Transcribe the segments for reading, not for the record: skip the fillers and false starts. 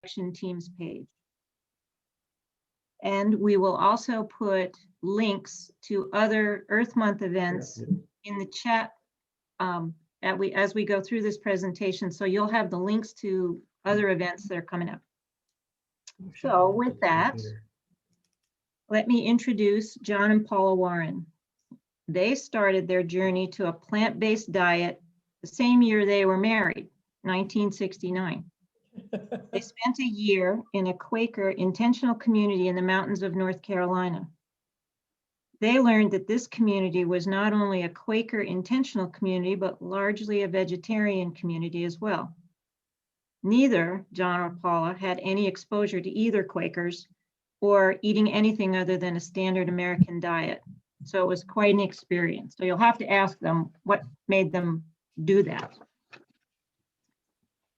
team's page. And we will also put links to other Earth Month events in the chat as we go through this presentation. So you'll have the links to other events that are coming up. So with that, let me introduce John and Paula Warren. They started their journey to a plant-based diet the same year they were married, 1969. They spent a year in a Quaker intentional community in the mountains of North Carolina. They learned that this community was not only a Quaker intentional community, but largely a vegetarian community as well. Neither John or Paula had any exposure to either Quakers or eating anything other than a standard American diet. So it was quite an experience. So you'll have to ask them what made them do that.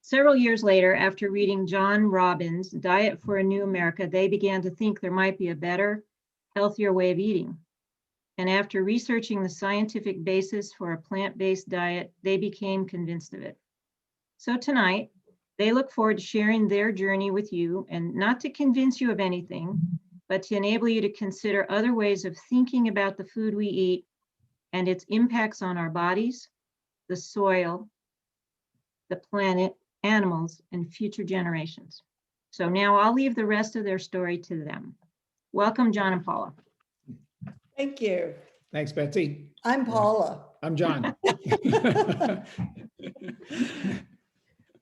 Several years later, after reading John Robbins' Diet for a New America, they began to think there might be a better, healthier way of eating. And after researching the scientific basis for a plant-based diet, they became convinced of it. So tonight, they look forward to sharing their journey with you, and not to convince you of anything, but to enable you to consider other ways of thinking about the food we eat and its impacts on our bodies, the soil, the planet, animals, and future generations. So now I'll leave the rest of their story to them. Welcome, John and Paula. Thank you. Thanks, Betsy. I'm Paula. I'm John.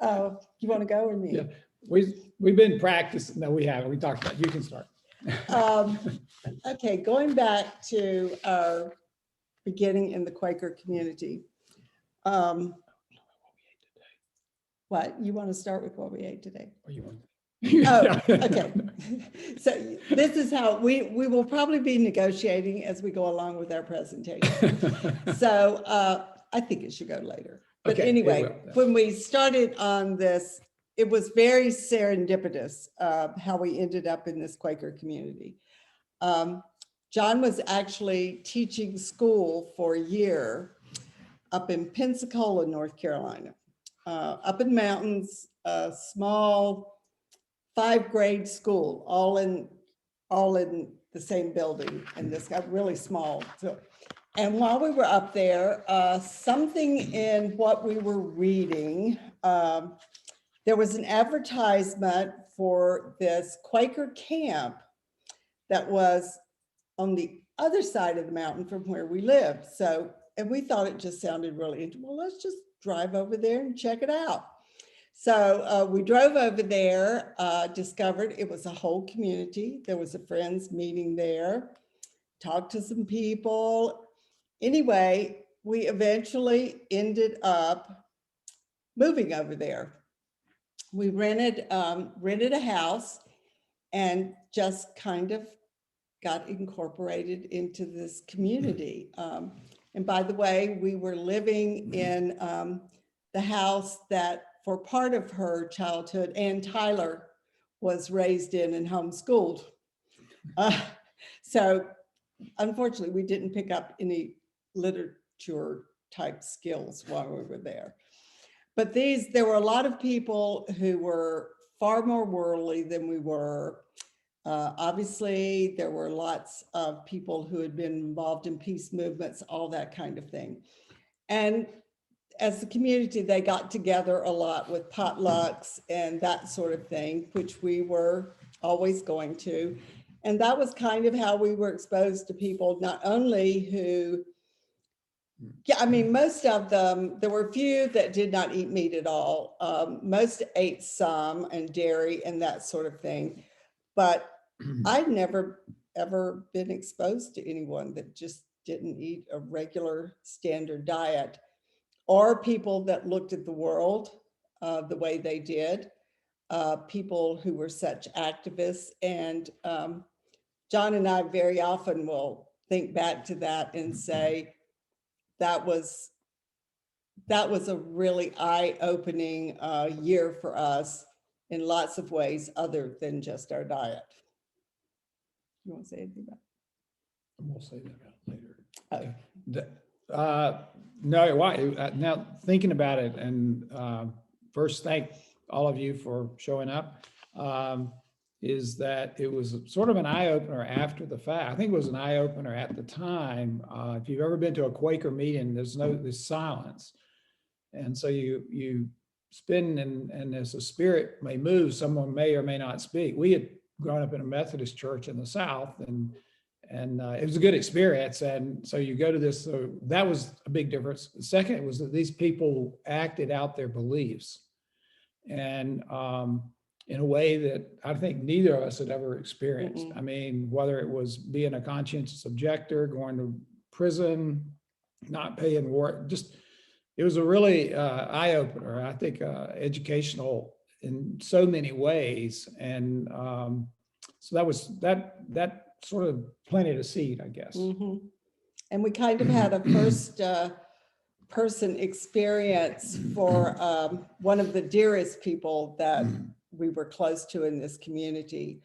Oh, you want to go or me? Yeah, we've been practicing. No, we haven't. We talked about. You can start. Okay, going back to our beginning in the Quaker community. What, you want to start with what we ate today? Or you want? Oh, okay. So this is how we will probably be negotiating as we go along with our presentation. So I think it should go later. But Okay, anyway, when we started on this, it was very serendipitous how we ended up in this Quaker community. John was actually teaching school for a year up in Pensacola, North Carolina, up in the mountains, a small 5-grade school, all in the same building, and this got really small. So, and while we were up there, something in what we were reading, there was an advertisement for this Quaker camp that was on the other side of the mountain from where we lived. So, and we thought it just sounded really interesting. Well, let's just drive over there and check it out. So we drove over there, discovered it was a whole community. There was a friends meeting there, talked to some people. Anyway, we eventually ended up moving over there. We rented a house and just kind of got incorporated into this community. And by the way, we were living in the house that for part of her childhood, Ann Tyler was raised in and homeschooled. So unfortunately, we didn't pick up any literature type skills while we were there. But there were a lot of people who were far more worldly than we were. Obviously, there were lots of people who had been involved in peace movements, all that kind of thing. And as a community, they got together a lot with potlucks and that sort of thing, which we were always going to. And that was kind of how we were exposed to people, not only who, yeah, I mean, most of them, there were a few that did not eat meat at all. Most ate some and dairy and that sort of thing. But I'd never, ever been exposed to anyone that just didn't eat a regular standard diet, or people that looked at the world the way they did, people who were such activists. And John and I very often will think back to that and say, that was a really eye-opening year for us in lots of ways other than just our diet. You want to say anything about it? We'll say that later. Oh. No, why? Now thinking about it, and first thank all of you for showing up. is that it was sort of an eye-opener after the fact. I think it was an eye-opener at the time. If you've ever been to a Quaker meeting, there's silence. And so you spin, and as the spirit may move, someone may or may not speak. We had grown up in a Methodist church in the South, and it was a good experience. And so you go to this, so that was a big difference. The second was that these people acted out their beliefs, and in a way that I think neither of us had ever experienced. I mean, whether it was being a conscientious objector, going to prison, not paying work, just, it was a really eye-opener, I think, educational in so many ways. And so that sort of planted a seed, I guess. And we kind of had a first person experience for one of the dearest people that we were close to in this community.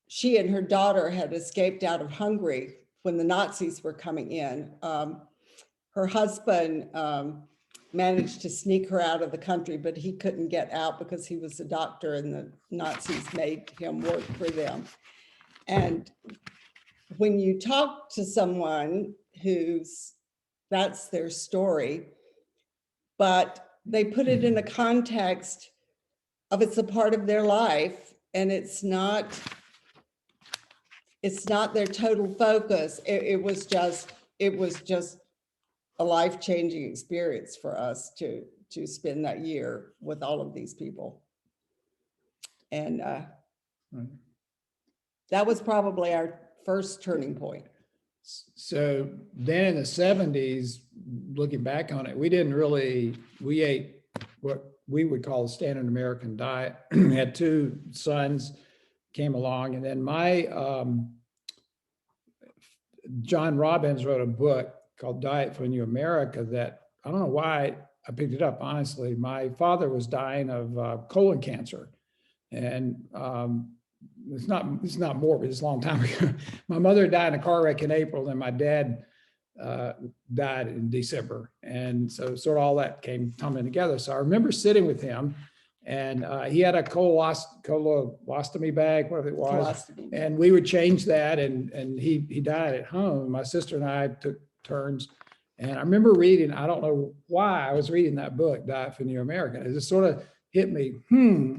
She and her daughter had escaped out of Hungary when the Nazis were coming in. Her husband managed to sneak her out of the country, but he couldn't get out because he was a doctor and the Nazis made him work for them. And when you talk to someone that's their story, but they put it in a context of it's a part of their life, and it's not their total focus. It was just a life-changing experience for us to spend that year with all of these people. And that was probably our first turning point. So then in the 70s, looking back on it, we ate what we would call the standard American diet. We had two sons came along, and then my John Robbins wrote a book called Diet for a New America that, I don't know why I picked it up, honestly. My father was dying of colon cancer, and it's not morbid, it's a long time ago. My mother died in a car wreck in April, and my dad died in December. And so sort of all that came tumbling together. So I remember sitting with him, and he had a colostomy bag, whatever it was. And we would change that, and he died at home. My sister and I took turns. And I remember reading, I don't know why I was reading that book, Diet for a New America. It just sort of hit me,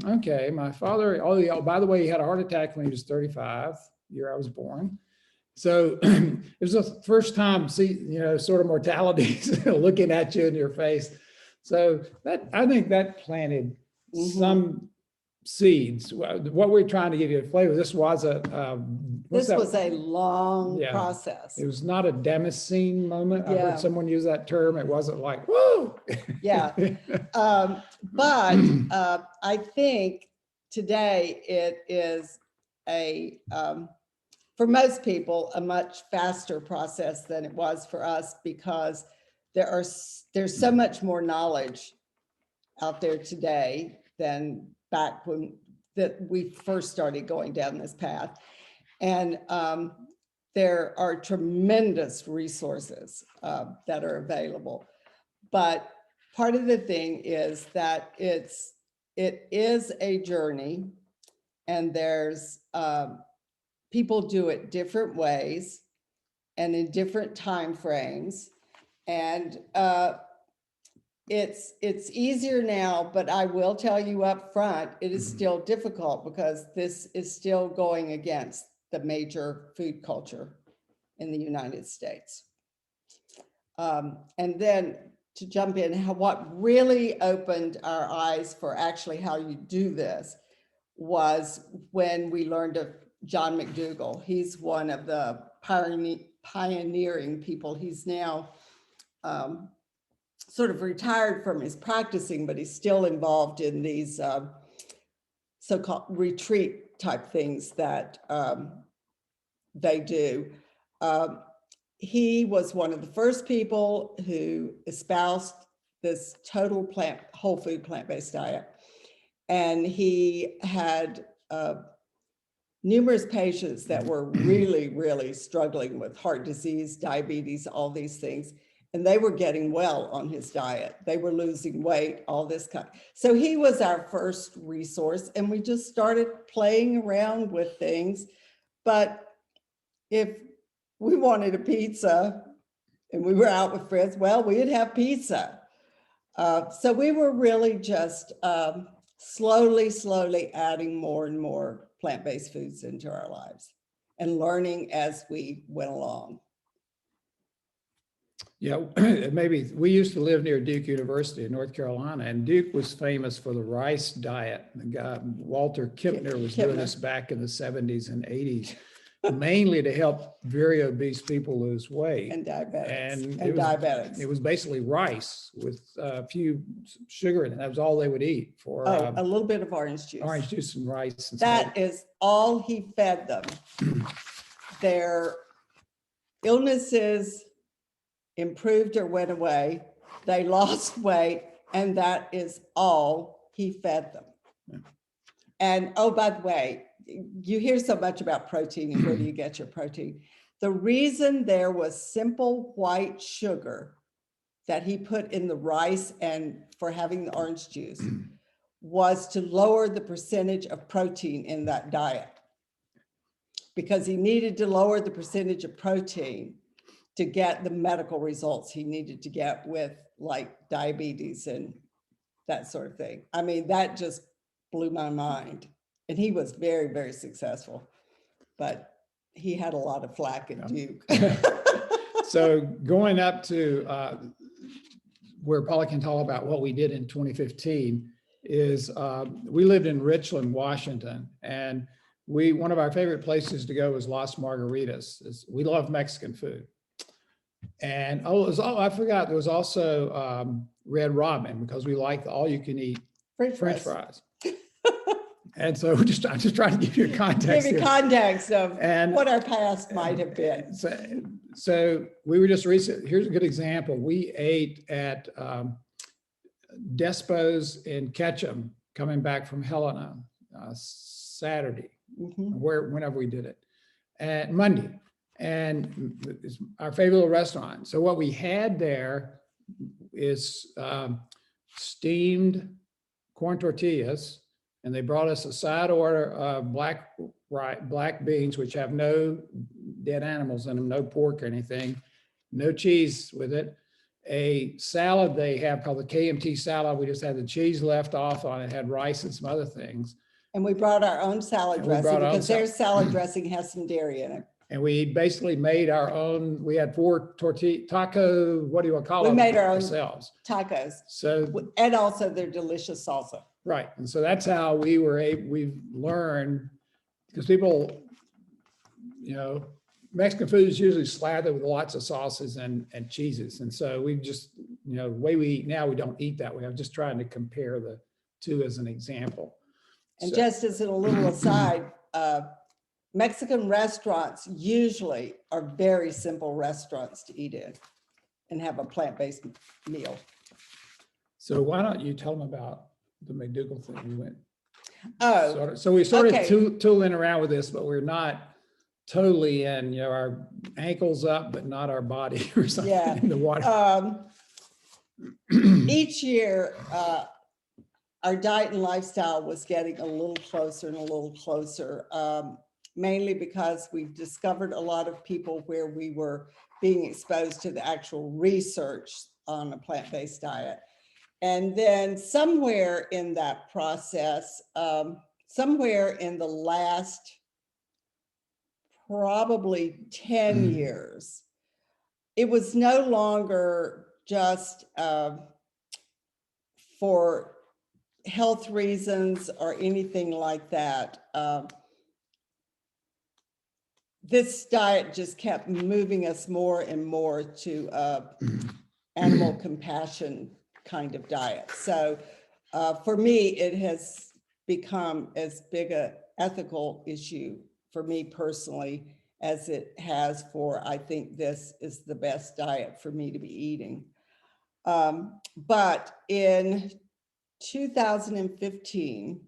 okay, my father, oh, by the way, he had a heart attack when he was 35, year I was born. So it was the first time, sort of mortality looking at you in your face. So I think that planted some seeds. What we're trying to give you a flavor, this was a long process. It was not a Damascene moment. I Yeah. heard someone use that term. It wasn't like, whoa. Yeah. But I think today it is for most people, a much faster process than it was for us, because there's so much more knowledge out there today than back when we first started going down this path. And there are tremendous resources that are available. But part of the thing is that it is a journey, and there's people do it different ways and in different time frames. And it's easier now, but I will tell you up front, it is still difficult, because this is still going against the major food culture in the United States. And then to jump in, what really opened our eyes for actually how you do this was when we learned of John Mcdougall. He's one of the pioneering people. He's now sort of retired from his practicing, but he's still involved in these so-called retreat type things that they do. He was one of the first people who espoused this total whole food plant-based diet. And he had numerous patients that were really, really struggling with heart disease, diabetes, all these things. and they were getting well on his diet. They were losing weight, all this kind. So he was our first resource, and we just started playing around with things. But if we wanted a pizza and we were out with friends, well, we'd have pizza. So we were really just slowly adding more and more plant-based foods into our lives and learning as we went along. Yeah, maybe we used to live near Duke University in North Carolina, and Duke was famous for the rice diet. The guy, Walter Kipner, was doing this back in the 70s and 80s, mainly to help very obese people lose weight. And diabetics. And diabetics. It was basically rice with a few sugar in it. That was all they would eat for a little bit of orange juice. Orange juice and rice. And that is all he fed them. Their illnesses improved or went away. They lost weight, and that is all he fed them. Yeah. And oh, by the way, you hear so much about protein and where do you get your protein? The reason there was simple white sugar that he put in the rice and for having the orange juice was to lower the percentage of protein in that diet, because he needed to lower the percentage of protein to get the medical results he needed to get with like diabetes and that sort of thing. I mean, that just blew my mind. And he was very, very successful, but he had a lot of flack at Duke. So going up to where Paula can talk about what we did in 2015 is we lived in Richland, Washington, and one of our favorite places to go was Las Margaritas. We love Mexican food. And I forgot, there was also Red Robin, because we like the all-you-can-eat French fries. And so I'm just trying to give you a context. Give you context of what our past might have been. So we were just recent. Here's a good example. We ate at Despo's in Ketchum, coming back from Helena Saturday, whenever we did it, and Monday. And it's our favorite little restaurant. So what we had there is steamed corn tortillas, and they brought us a side order of black beans, which have no dead animals in them, no pork or anything, no cheese with it. A salad they have called the KMT salad. We just had the cheese left off on it, had rice and some other things. And we brought our own salad dressing, because their salad dressing has some dairy in it. And we basically made our own. We had 4 taco, what do you want to call them? We made our own ourselves. Tacos. So, and also their delicious salsa. Right. And so that's how we've learned, because people, Mexican food is usually slathered with lots of sauces and cheeses. And so we just, the way we eat now, we don't eat that way. I'm just trying to compare the two as an example. And just as a little aside, Mexican restaurants usually are very simple restaurants to eat in and have a plant-based meal. So why don't you tell them about the Mcdougall thing we went? Oh, so we started tooling around with this, but we're not totally in, our ankles up, but not our body or something in the water. Each year, our diet and lifestyle was getting a little closer and a little closer. Mainly because we've discovered a lot of people where we were being exposed to the actual research on a plant-based diet. And then somewhere in that process, somewhere in the last probably 10 years, it was no longer just for health reasons or anything like that. This diet just kept moving us more and more to animal compassion kind of diet. So for me, it has become as big an ethical issue for me personally as it has for, I think this is the best diet for me to be eating. But in 2015,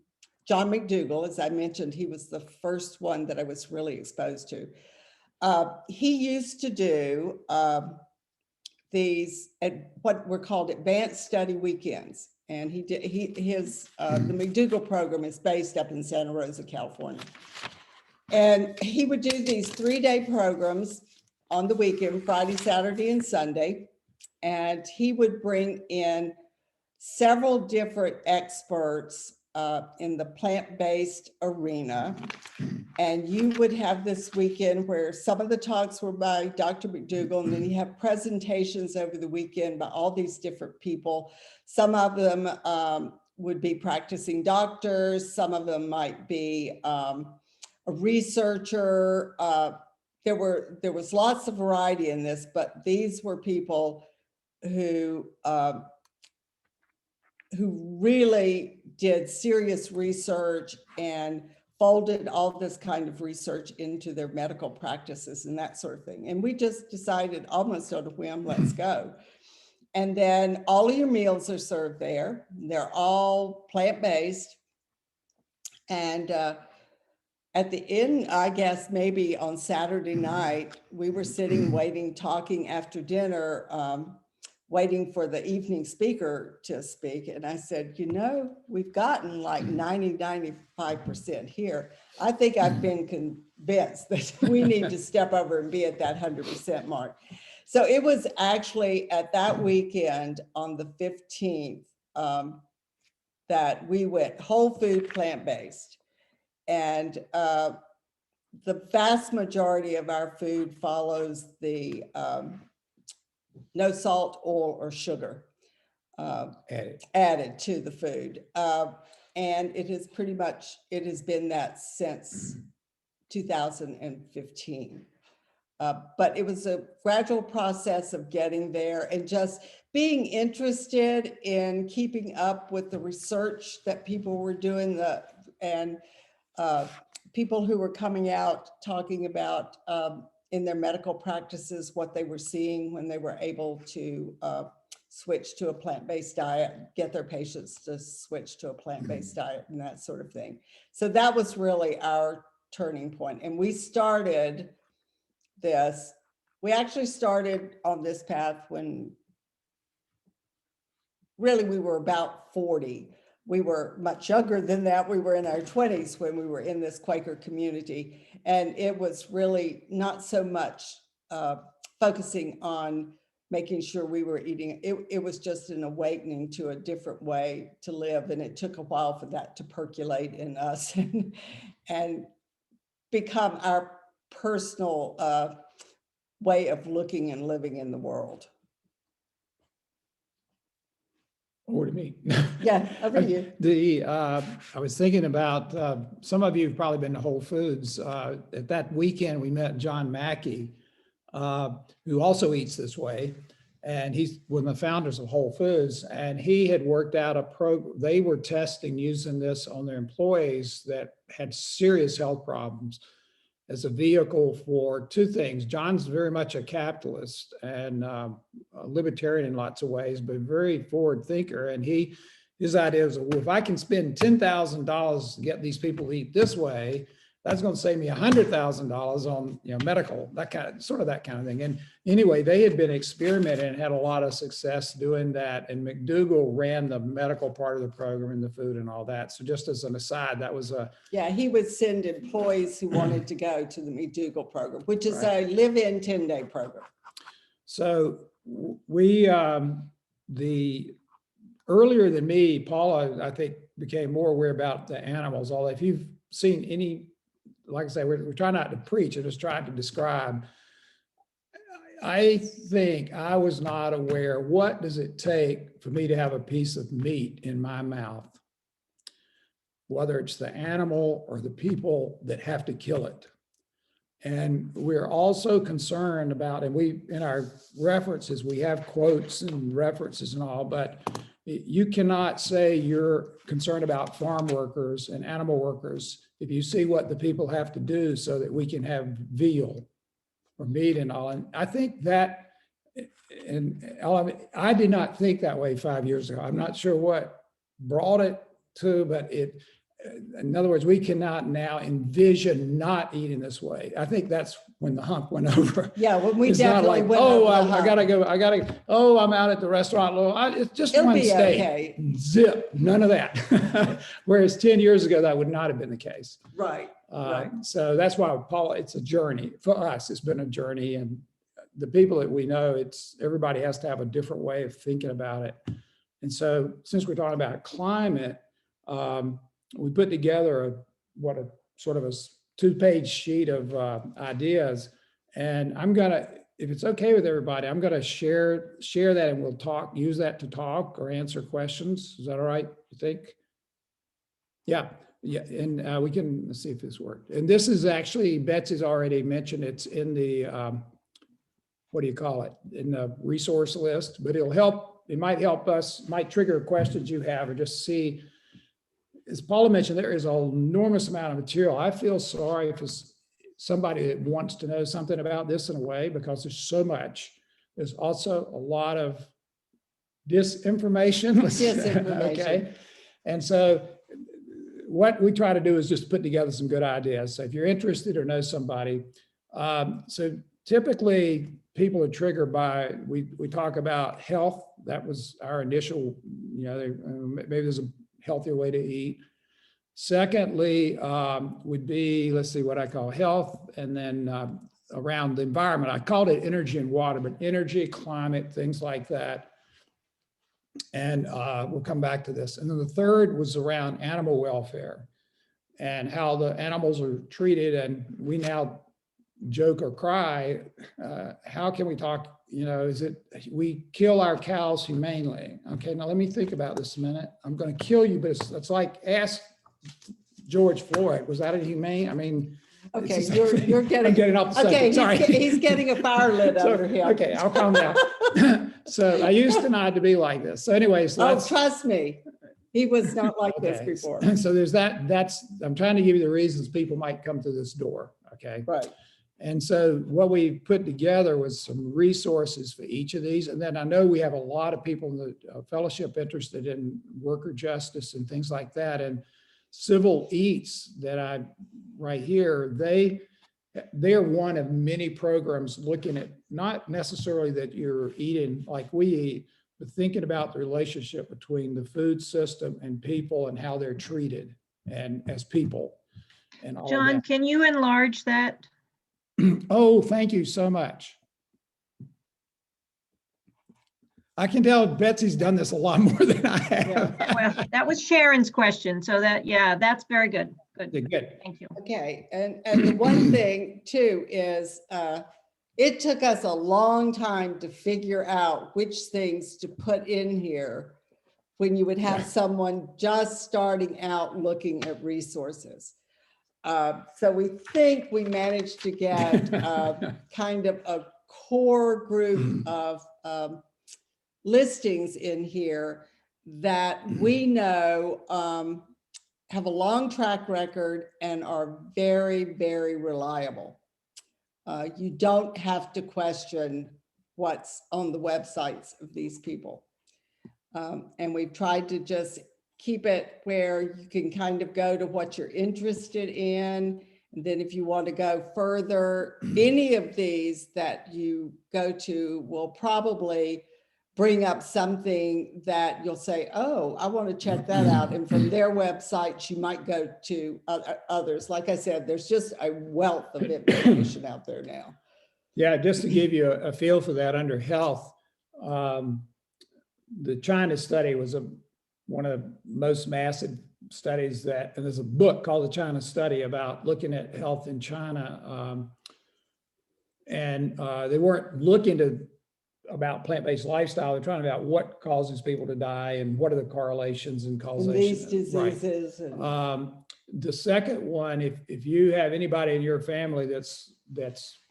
John Mcdougall, as I mentioned, he was the first one that I was really exposed to. He used to do these at what were called advanced study weekends. And the Mcdougall program is based up in Santa Rosa, California. And he would do these 3-day programs on the weekend, Friday, Saturday, and Sunday. And he would bring in several different experts in the plant-based arena. And you would have this weekend where some of the talks were by Dr. Mcdougall, and then you have presentations over the weekend by all these different people. Some of them would be practicing doctors. Some of them might be a researcher. There was lots of variety in this, but these were people who really did serious research and folded all this kind of research into their medical practices and that sort of thing. And we just decided almost on a whim, let's go. And then all of your meals are served there. They're all plant-based. And at the end, I guess maybe on Saturday night, we were sitting, waiting, talking after dinner, waiting for the evening speaker to speak. And I said, you know, we've gotten like 95% here. I think I've been convinced that we need to step over and be at that 100% mark. So it was actually at that weekend on the 15th that we went whole food plant-based. And the vast majority of our food follows the no salt, oil, or sugar added to the food. And it has been that since 2015. But it was a gradual process of getting there and just being interested in keeping up with the research that people were doing, and people who were coming out talking about in their medical practices what they were seeing when they were able to switch to a plant-based diet, get their patients to switch to a plant-based diet and that sort of thing. So that was really our turning point. And we actually started on this path when really we were about 40. We were much younger than that. We were in our 20s when we were in this Quaker community. And it was really not so much focusing on making sure we were eating. It was just an awakening to a different way to live. And it took a while for that to percolate in us and become our personal way of looking and living in the world. Over to me. Yeah, over to you. I was thinking about, some of you have probably been to Whole Foods. At that weekend, we met John Mackey, who also eats this way. And he's one of the founders of Whole Foods. And he had worked out a program. They were testing using this on their employees that had serious health problems as a vehicle for two things. John's very much a capitalist and a libertarian in lots of ways, but very forward thinker. And his idea was, well, if I can spend $10,000 to get these people to eat this way, that's going to save me $100,000 on medical, that kind of thing. And anyway, they had been experimenting and had a lot of success doing that. And Mcdougall ran the medical part of the program and the food and all that. So just as an aside, that was yeah, he would send employees who wanted to go to the Mcdougall program, which is a live-in 10-day program. So we, earlier than me, Paula, I think, became more aware about the animals. Although if you've seen any, like I say, we're trying not to preach, I'm just trying to describe. I think I was not aware, what does it take for me to have a piece of meat in my mouth? Whether it's the animal or the people that have to kill it. And we're also concerned about, and we, in our references, we have quotes and references and all, but you cannot say you're concerned about farm workers and animal workers if you see what the people have to do so that we can have veal or meat and all. And I think that, and I did not think that way 5 years ago. I'm not sure what brought it to, but in other words, we cannot now envision not eating this way. I think that's when the hump went over. Yeah, when we It's not definitely like, went oh, over the I hump. gotta go, oh, I'm out at the restaurant. It's just It'll one be steak. okay. Zip, none of that. Whereas 10 years ago, that would not have been the case. Right, right. So that's why, Paula, it's a journey. For us, it's been a journey. And the people that we know, everybody has to have a different way of thinking about it. And so since we're talking about climate, we put together a sort of a 2-page sheet of ideas. And I'm gonna, if it's okay with everybody, I'm gonna share that, and we'll use that to talk or answer questions. Is that all right, you think? Yeah, and we can, let's see if this worked. And this is actually, Betsy's already mentioned, it's in the, what do you call it? In the resource list, but it might help us, might trigger questions you have, or just see. As Paula mentioned, there is an enormous amount of material. I feel sorry for somebody that wants to know something about this in a way, because there's so much. There's also a lot of disinformation. Okay. And so what we try to do is just put together some good ideas. So if you're interested or know somebody, so typically people are triggered by, we talk about health. That was our initial, maybe there's a healthier way to eat. Secondly, would be, let's see, what I call health, and then around the environment. I called it energy and water, but energy, climate, things like that. And we'll come back to this. And then the third was around animal welfare and how the animals are treated. And we now joke or cry, how can we talk, is it, we kill our cows humanely? Okay, now let me think about this a minute. I'm going to kill you, but it's like, ask George Floyd, was that a humane? I mean, okay, you're getting, I'm getting off the subject. okay, Sorry. he's getting a fire lit under him. Okay, I'll calm down. So I used to not to be like this. So anyways, trust me, he was not like this before. So there's that. I'm trying to give you the reasons people might come to this door. Okay. Right. And so what we put together was some resources for each of these. And then I know we have a lot of people in the fellowship interested in worker justice and things like that. And Civil Eats that right here, they're one of many programs looking at not necessarily that you're eating like we eat, but thinking about the relationship between the food system and people and how they're treated and as people. And all John, can you enlarge that? Oh, thank you so much. I can tell Betsy's done this a lot more than I have. Yeah. Well, that was Sharon's question. So that's very good. Good. Good. Thank you. Okay, and the one thing too is it took us a long time to figure out which things to put in here when you would have someone just starting out looking at resources. So we think we managed to get kind of a core group of listings in here that we know have a long track record and are very, very reliable. You don't have to question what's on the websites of these people. And we've tried to just keep it where you can kind of go to what you're interested in. And then if you want to go further, any of these that you go to will probably bring up something that you'll say, oh, I want to check that out. And from their websites, you might go to others. Like I said, there's just a wealth of information out there now. Yeah, just to give you a feel for that under health, the China study was one of the most massive studies and there's a book called The China Study about looking at health in China. And they weren't looking about plant-based lifestyle. They're trying to about what causes people to die and what are the correlations and causation. And these diseases. Right. The second one, if you have anybody in your family that's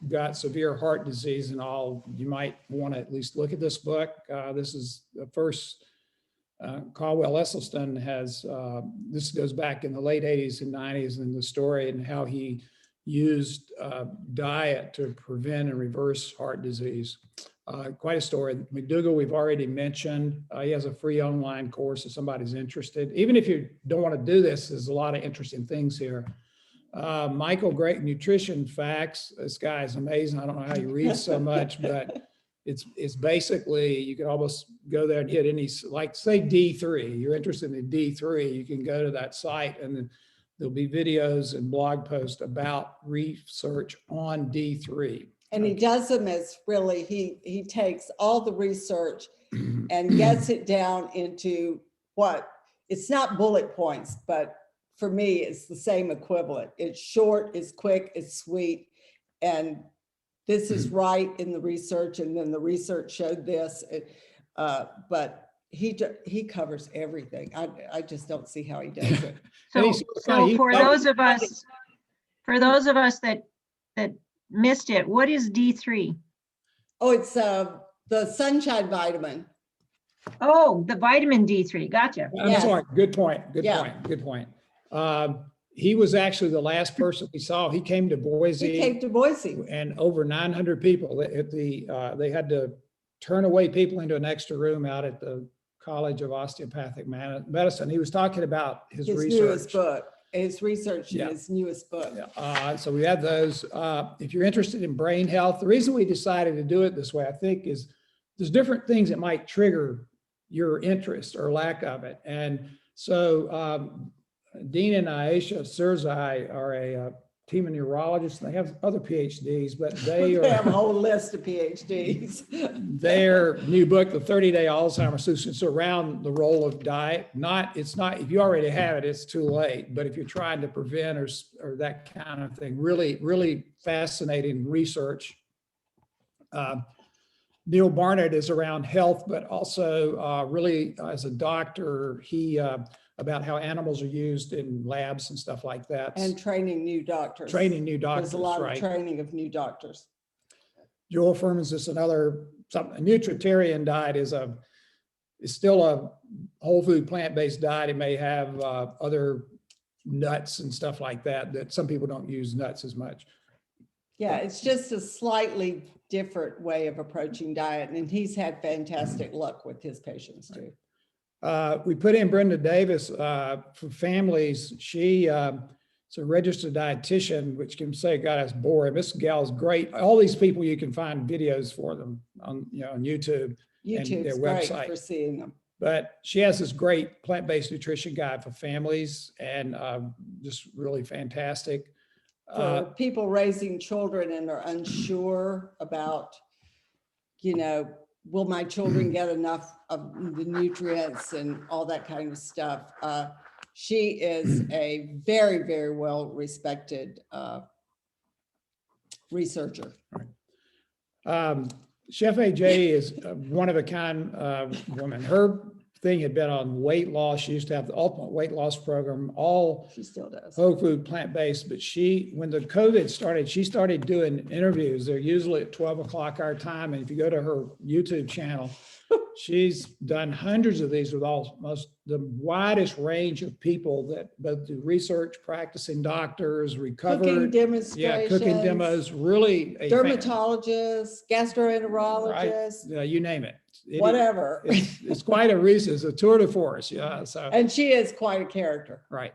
got severe heart disease and all, you might want to at least look at this book. This is the first, Ann Esselstyn has, this goes back in the late 80s and 90s in the story and how he used diet to prevent and reverse heart disease. Quite a story. Mcdougall, we've already mentioned. He has a free online course if somebody's interested. Even if you don't want to do this, there's a lot of interesting things here. Michael, great nutrition facts. This guy is amazing. I don't know how he reads so much, but it's basically, you can almost go there and hit any, like say D3, you're interested in D3, you can go to that site and there'll be videos and blog posts about research on D3. And he does them as really, he takes all the research and gets it down into what, it's not bullet points, but for me, it's the same equivalent. It's short, it's quick, it's sweet. And this is right in the research. And then the research showed this, but he covers everything. I just don't see how he does it. So for those of us that missed it, what is D3? Oh, it's the sunshine vitamin. Oh, the vitamin D3. Gotcha. I'm sorry. Good point. Good point. He was actually the last person we saw. He came to Boise. And over 900 people at they had to turn away people into an extra room out at the College of Osteopathic Medicine. He was talking about his research. Newest book. His research in his newest book. So we had those. If you're interested in brain health, the reason we decided to do it this way, I think, is there's different things that might trigger your interest or lack of it. And so Dean and Aisha Sirzai are a team of neurologists. They have other PhDs, but they have a whole list of PhDs. Their new book, The 30-Day Alzheimer's Solution, is around the role of diet. It's not, if you already have it, it's too late. But if you're trying to prevent or that kind of thing, really, really fascinating research. Neil Barnett is around health, but also really as a doctor, he about how animals are used in labs and stuff like that. And training new doctors. There's a lot of training of new doctors. Joel Furman's just another, a Nutritarian diet is still a whole food plant-based diet. It may have other nuts and stuff like that some people don't use nuts as much. Yeah, it's just a slightly different way of approaching diet. And he's had fantastic luck with his patients too. We put in Brenda Davis for families. She is a registered dietitian, which can say, God, that's boring. This gal is great. All these people, you can find videos for them on YouTube. YouTube's their great website. for seeing them. But she has this great plant-based nutrition guide for families and just really fantastic. For people raising children and are unsure about, will my children get enough of the nutrients and all that kind of stuff? She is a very, very well respected researcher. Chef AJ is a one of a kind woman. Her thing had been on weight loss. She used to have the ultimate weight loss program, all she still does. Whole food, plant-based. But when the COVID started, she started doing interviews. They're usually at 12 o'clock our time. And if you go to her YouTube channel, she's done hundreds of these with almost the widest range of people that both do research, practicing doctors, recovered. Cooking demonstrations. Yeah, cooking demos, really. Dermatologists, gastroenterologists. Right. You name it. Whatever. It's quite a reason. It's a tour de force. Yeah. So. And she is quite a character. Right.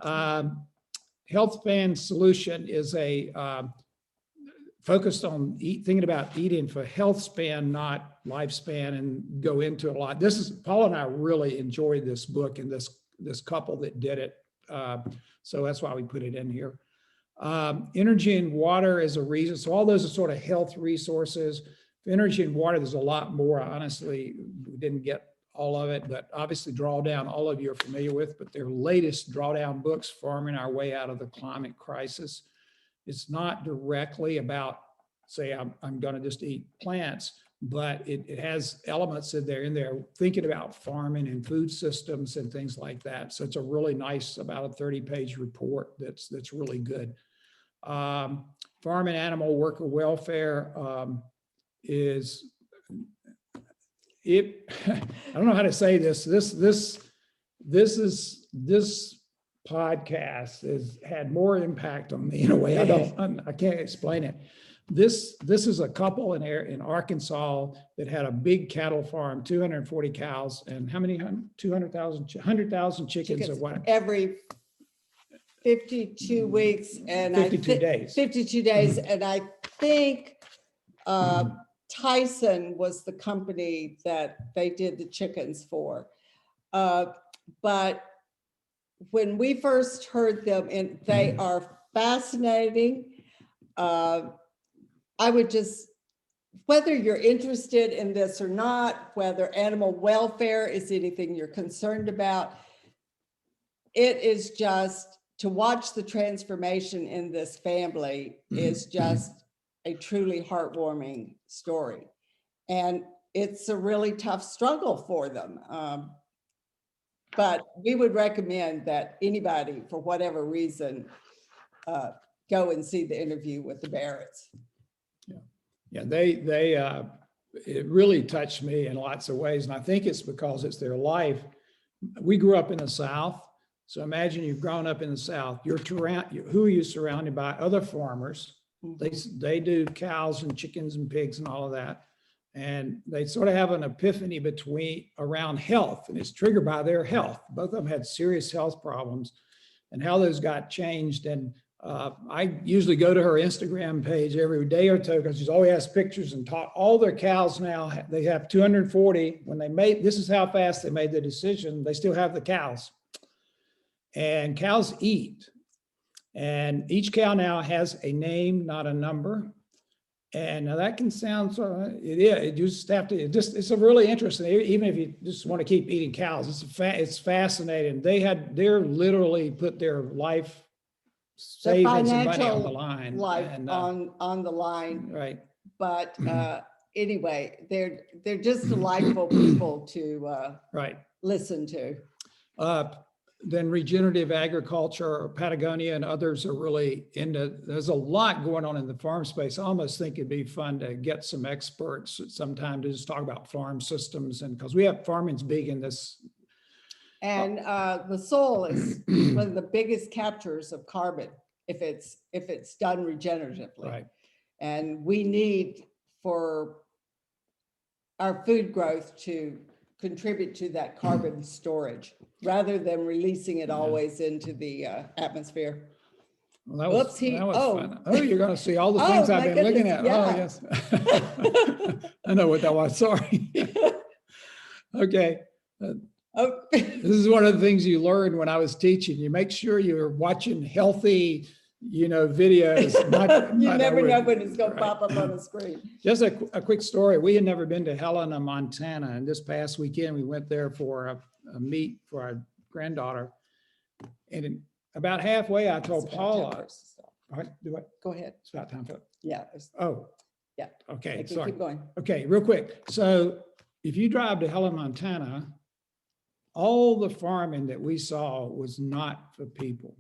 Health Span Solution is focused on thinking about eating for health span, not lifespan, and go into a lot. Paula and I really enjoyed this book and this couple that did it. So that's why we put it in here. Energy and water is a reason. So all those are sort of health resources. Energy and water, there's a lot more. Honestly, we didn't get all of it, but obviously Drawdown, all of you are familiar with, but their latest Drawdown books, Farming Our Way Out of the Climate Crisis. It's not directly about, say, I'm going to just eat plants, but it has elements in there thinking about farming and food systems and things like that. So it's a really nice, about a 30-page report that's really good. Farm and animal worker welfare is, I don't know how to say this. This podcast has had more impact on me in a way I can't explain it. This is a couple in Arkansas that had a big cattle farm, 240 cows, and how many? 100,000 chickens or what? Every 52 weeks and 52 days. 52 days. And I think Tyson was the company that they did the chickens for. But when we first heard them, and they are fascinating. I would just, whether you're interested in this or not, whether animal welfare is anything you're concerned about, it is just to watch the transformation in this family is just a truly heartwarming story. And it's a really tough struggle for them. But we would recommend that anybody, for whatever reason, go and see the interview with the Barretts. Yeah, it really touched me in lots of ways. And I think it's because it's their life. We grew up in the South. So imagine you've grown up in the South. Who are you surrounded by? Other farmers. They do cows and chickens and pigs and all of that. And they sort of have an epiphany around health, and it's triggered by their health. Both of them had serious health problems, and how those got changed. And I usually go to her Instagram page every day or two because she's always has pictures and taught all their cows now. They have 240. When they made, this is how fast they made the decision. They still have the cows, and cows eat. And each cow now has a name, not a number. And now that can sound, you just have to, it's a really interesting, even if you just want to keep eating cows, it's fascinating. They're literally put their life savings and money on the line. On the line. Right. But anyway, they're just delightful people to listen to. Then regenerative agriculture, Patagonia and others are really there's a lot going on in the farm space. I almost think it'd be fun to get some experts sometime to just talk about farm systems, and because we have farming's big in this. And the soil is one of the biggest captures of carbon if it's done regeneratively. Right. And we need for our food growth to contribute to that carbon storage rather than releasing it always into the atmosphere. Well, that was fun. Oh, you're going to see all the things I've been looking at. Yeah. Oh, yes. I know what that was. Sorry. Okay. This is one of the things you learned when I was teaching. You make sure you're watching healthy, videos. You never know when it's going to pop up on the screen. Just a quick story. We had never been to Helena, Montana. And this past weekend, we went there for a meet for our granddaughter. And about halfway, I told Paula. Go ahead. It's about time for it. Yeah. Oh. Yeah. Okay. Sorry. Keep going. Okay, real quick. So if you drive to Helena, Montana, all the farming that we saw was not for people.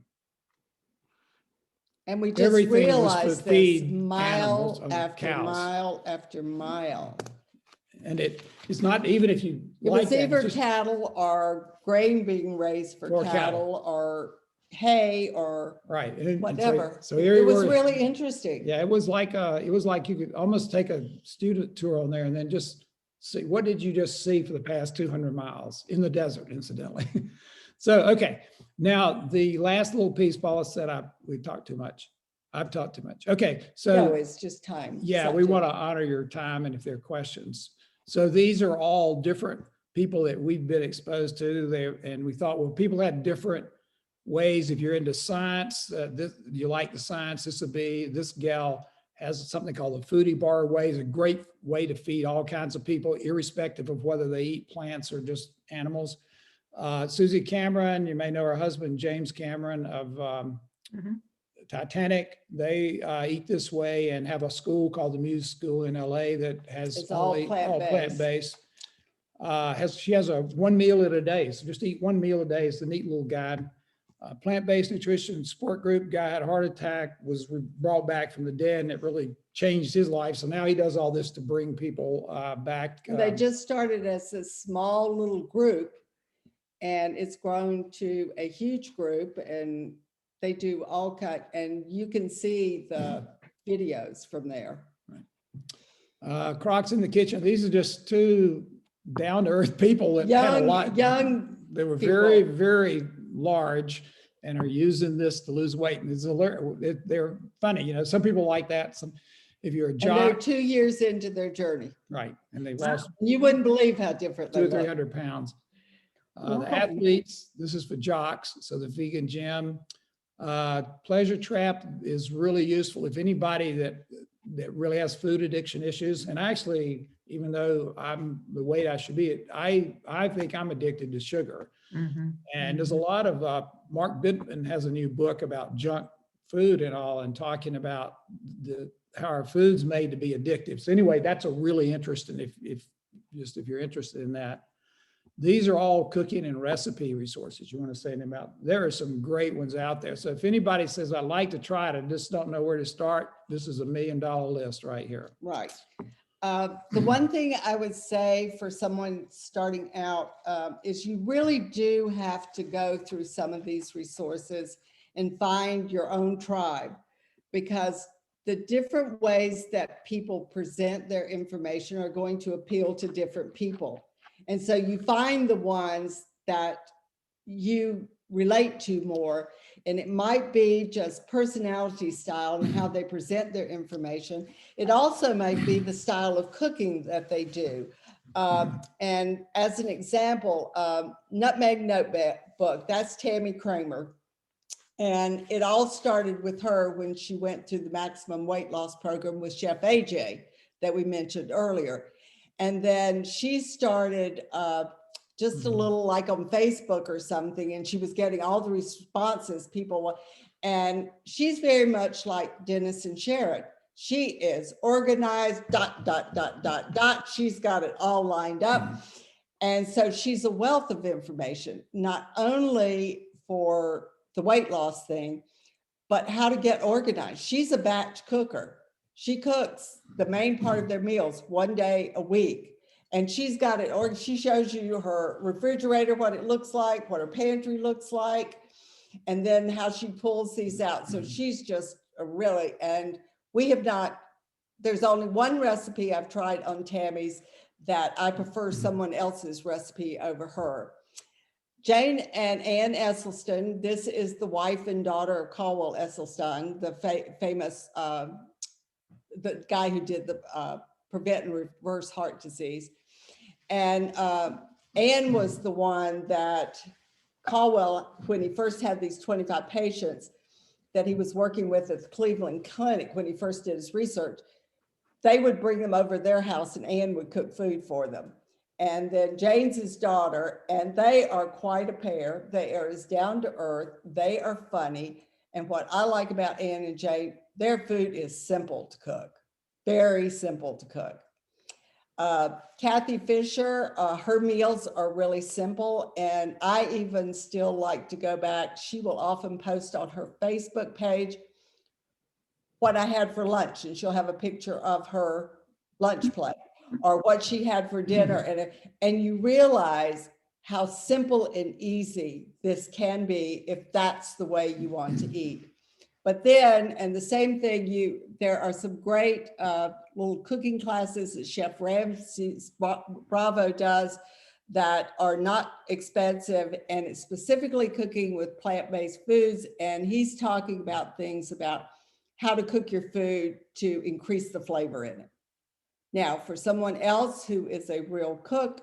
And we just Everything realized this mile after cows. mile after mile. And it's not, even if you It like was that, either it's just cattle or grain being raised for cattle or hay or right. And whatever. So here it was we were. really interesting. Yeah, it was like you could almost take a student tour on there and then just see, what did you just see for the past 200 miles in the desert, incidentally. So, okay. Now, the last little piece, Paula said we talked too much. I've talked too much. Okay, so. No, it's just time. Yeah, we want to honor your time and if there are questions. So these are all different people that we've been exposed to. And we thought, well, people had different ways. If you're into science, you like the science, this gal has something called the Foodie Bar Way. It's a great way to feed all kinds of people, irrespective of whether they eat plants or just animals. Susie Cameron, you may know her husband, James Cameron of Titanic. They eat this way and have a school called the Muse School in LA that has it's all plant-based. She has a 1 meal a day. So just eat 1 meal a day. It's a neat little guide. Plant-based nutrition support group guy had a heart attack, was brought back from the dead, and it really changed his life. So now he does all this to bring people back. They just started as a small little group, and it's grown to a huge group, and they do all and you can see the videos from there. Crocs in the Kitchen. These are just two down-to-earth people that had a lot. Young They were people. very, very large and are using this to lose weight. And they're funny. You know, some people like that. If you're a And they're jock, 2 years into their journey. right, and they lost You wouldn't believe how different they 200 or look. 300 pounds. Wow. The athletes, this is for jocks. So the vegan gym. Pleasure Trap is really useful if anybody that really has food addiction issues. And actually, even though I'm the weight I should be, I think I'm addicted to sugar. Mhm. And there's a lot of Mark Bittman has a new book about junk food and all, and talking about how our food's made to be addictive. So anyway, that's a really interesting, if you're interested in that. These are all cooking and recipe resources you want to say anything about. There are some great ones out there. So if anybody says, I'd like to try it, I just don't know where to start, this is $1 million list right here. Right. The one thing I would say for someone starting out is you really do have to go through some of these resources and find your own tribe, because the different ways that people present their information are going to appeal to different people. And so you find the ones that you relate to more, and it might be just personality style and how they present their information. It also might be the style of cooking that they do. And as an example, Nutmeg Notebook, that's Tammy Kramer. And it all started with her when she went through the maximum weight loss program with Chef AJ that we mentioned earlier. And then she started just a little like on Facebook or something, and she was getting all the responses people, and she's very much like Dennis and Sharon. She is organized, ... She's got it all lined up. And so she's a wealth of information, not only for the weight loss thing, but how to get organized. She's a batch cooker. She cooks the main part of their meals 1 day a week. And she's got it, or she shows you her refrigerator, what it looks like, what her pantry looks like, and then how she pulls these out. So she's just a really, and we have not, there's only one recipe I've tried on Tammy's that I prefer someone else's recipe over her. Jane and Ann Esselstyn, this is the wife and daughter of Caldwell Esselstyn, the famous, the guy who did the prevent and reverse heart disease. And Ann was the one that Caldwell, when he first had these 25 patients that he was working with at the Cleveland Clinic, when he first did his research, they would bring them over to their house and Ann would cook food for them. And then Jane's his daughter, and they are quite a pair. They are as down to earth. They are funny. And what I like about Ann and Jane, their food is simple to cook, very simple to cook. Kathy Fisher, her meals are really simple, and I even still like to go back. She will often post on her Facebook page what I had for lunch, and she'll have a picture of her lunch plate or what she had for dinner. And you realize how simple and easy this can be if that's the way you want to eat. But then, and the same thing, there are some great little cooking classes that Chef Ramsey Bravo does that are not expensive, and it's specifically cooking with plant-based foods. And he's talking about things about how to cook your food to increase the flavor in it. Now, for someone else who is a real cook,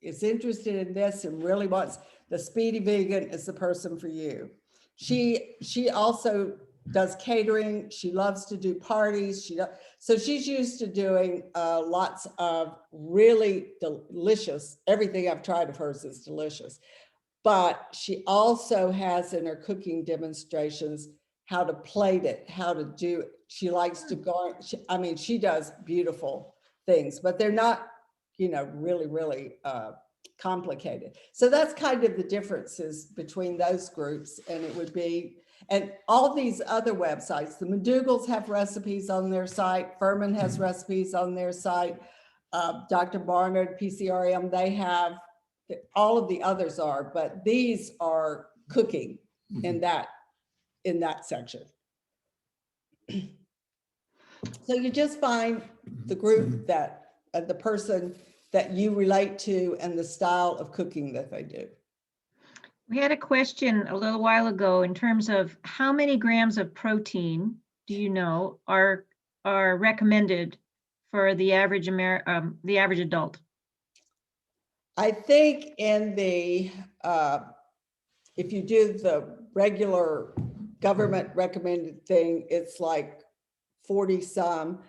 is interested in this and really wants, the Speedy Vegan is the person for you. She also does catering. She loves to do parties. So she's used to doing lots of really delicious, everything I've tried of hers is delicious. But she also has in her cooking demonstrations how to plate it, how to do it. She likes to garnish. I mean, she does beautiful things, but they're not, really, really complicated. So that's kind of the differences between those groups. And it would be, and all these other websites, the Mcdougalls have recipes on their site. Furman has recipes on their site. Dr. Barnard, PCRM, they have all of the others are, but these are cooking in that section. So you just find the group that the person that you relate to and the style of cooking that they do. We had a question a little while ago in terms of how many grams of protein do you know are recommended for the average adult? I think in the if you do the regular government recommended thing, it's like 40 some.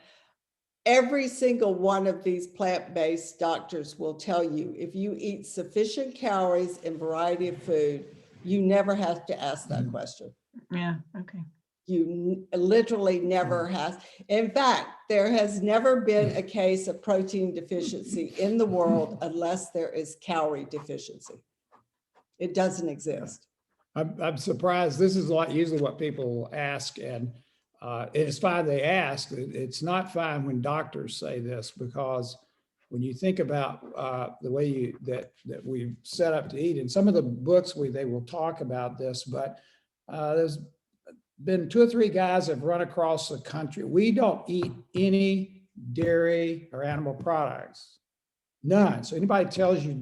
Every single one of these plant-based doctors will tell you, if you eat sufficient calories and variety of food, you never have to ask that question. Yeah, okay. You literally never has. In fact, there has never been a case of protein deficiency in the world unless there is calorie deficiency. It doesn't exist. I'm surprised. This is usually what people ask, and it's fine they ask. It's not fine when doctors say this, because when you think about the way that we set up to eat, in some of the books they will talk about this, but there's been 2 or 3 guys that have run across the country. We don't eat any dairy or animal products, none. So anybody tells you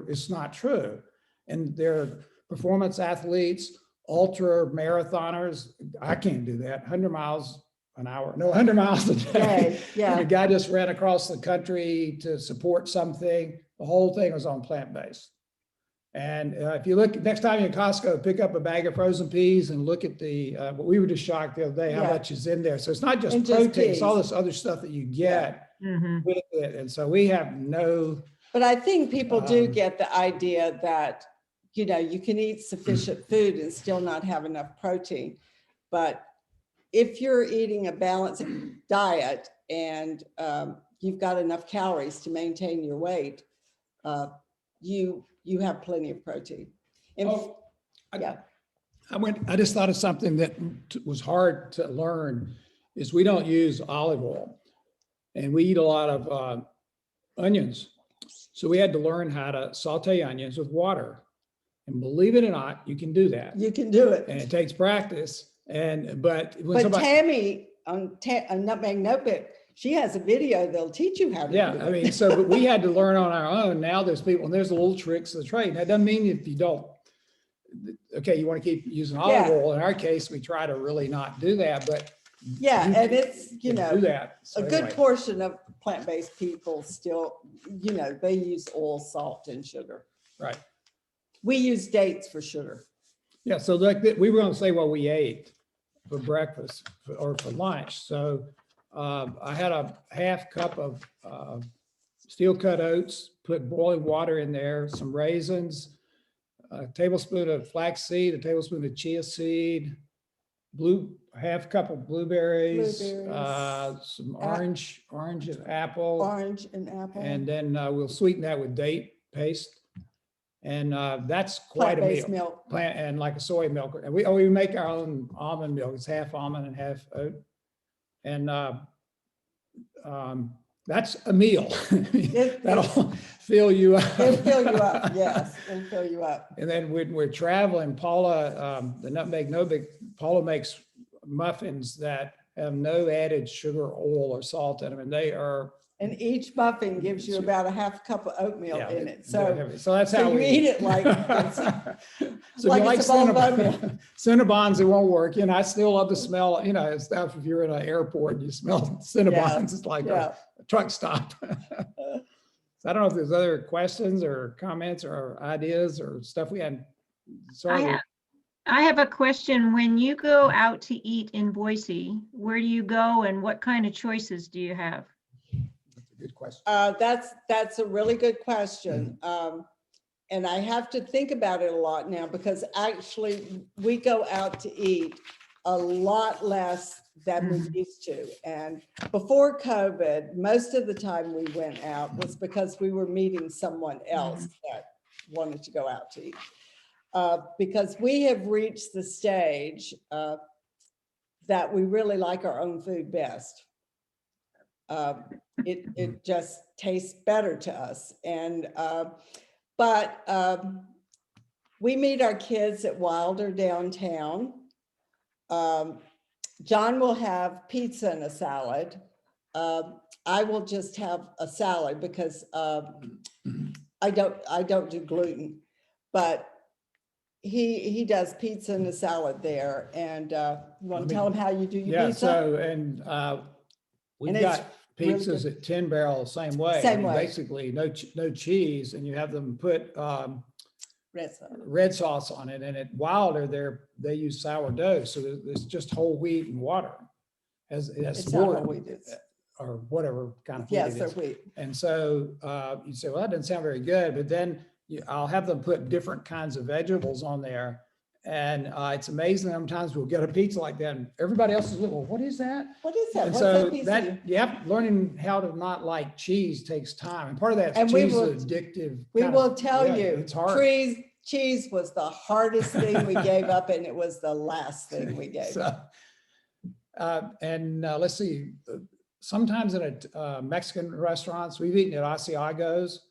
it's not true. And they're performance athletes, ultra marathoners. I can't do that. 100 miles an hour, no, 100 miles a day. Yeah. And the guy just ran across the country to support something. The whole thing was on plant-based. And if you look, next time you're in Costco, pick up a bag of frozen peas and look at what we were just shocked the other day, how much is in there. So it's not just protein, it's all this other stuff that you get with it. And so we have no. But I think people do get the idea that, you can eat sufficient food and still not have enough protein. But if you're eating a balanced diet and you've got enough calories to maintain your weight, you have plenty of protein. I just thought of something that was hard to learn is we don't use olive oil, and we eat a lot of onions. So we had to learn how to saute onions with water. And believe it or not, you can do that. You can do it. And it takes practice. But Tammy on Nutmeg Notebook, she has a video that'll teach you how to do it. I mean, but we had to learn on our own. Now there's people, and there's the little tricks of the trade. That doesn't mean if you don't, okay, you want to keep using olive oil. In our case, we try to really not do that, but and it's, do that. So good portion of plant-based people still, they use oil, salt, and sugar. Right. We use dates for sugar. Yeah, so we were going to say what we ate for breakfast or for lunch. So I had a half cup of steel cut oats, put boiling water in there, some raisins, a tablespoon of flaxseed, a tablespoon of chia seed, half cup of blueberries, some orange and apple. Orange and apple. And then we'll sweeten that with date paste. And that's quite a meal. Milk. Plant and like a soy milk. And we make our own almond milk. It's half almond and half oat. And that's a meal. That'll fill you up. It'll fill you up. Yes, it'll fill you up. And then when we're traveling, Paula, the Nutmeg Notebook, Paula makes muffins that have no added sugar, oil, or salt in them, and they are. And each muffin gives you about a half cup of oatmeal in it. So that's how you we eat it like so like you like it's a bowl of oatmeal. Cinnabons, it won't work. I still love the smell, stuff if you're in an airport and you smell Cinnabons, it's like a truck stop. So I don't know if there's other questions or comments or ideas or stuff we had. I have a question. When you go out to eat in Boise, where do you go and what kind of choices do you have? Good question. That's a really good question. And I have to think about it a lot now because actually we go out to eat a lot less than we used to. And before COVID, most of the time we went out was because we were meeting someone else that wanted to go out to eat. Because we have reached the stage that we really like our own food best. It just tastes better to us. And But we meet our kids at Wilder downtown. John will have pizza and a salad. I will just have a salad because I don't do gluten, but he does pizza and a salad there. And you want to tell him how you do your Yeah, pizza? so, and we've And it's got really pizzas good. at 10 Barrel the same way. Same I mean, way. basically no cheese, and you have them put Red sauce. red sauce on it. And at Wilder, they use sourdough, so it's just whole wheat and water. It's It's more, not whole wheat, it's, or whatever kind of wheat yes, it they're is. wheat. And so you say, well, that doesn't sound very good, but then I'll have them put different kinds of vegetables on there. And it's amazing how many times we'll get a pizza like that and everybody else is like, well, what is that? What is that? And What's so that pizza? learning how to not like cheese takes time. And part of that And cheese we will- is addictive. We kind will of- tell yeah, you, It's hard. cheese was the hardest thing we gave up, and it was the last thing we gave up. So, let's see, sometimes in Mexican restaurants, we've eaten at Asiago's,